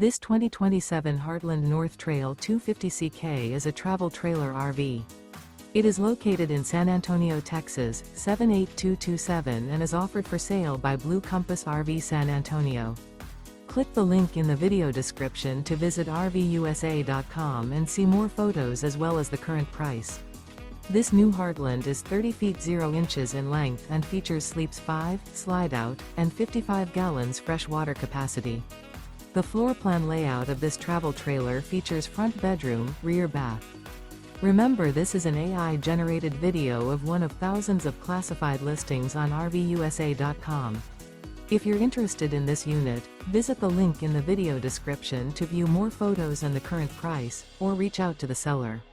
This 2027 Heartland North Trail 250CK is a travel trailer RV. It is located in San Antonio, Texas, 78227 and is offered for sale by Blue Compass RV San Antonio. Click the link in the video description to visit RVUSA.com and see more photos as well as the current price. This new Heartland is 30 feet 0 inches in length and features sleeps 5, slide-out, and 55 gallons fresh water capacity. The floor plan layout of this travel trailer features front bedroom, rear bath. Remember, this is an AI-generated video of one of thousands of classified listings on RVUSA.com. If you're interested in this unit, visit the link in the video description to view more photos and the current price, or reach out to the seller.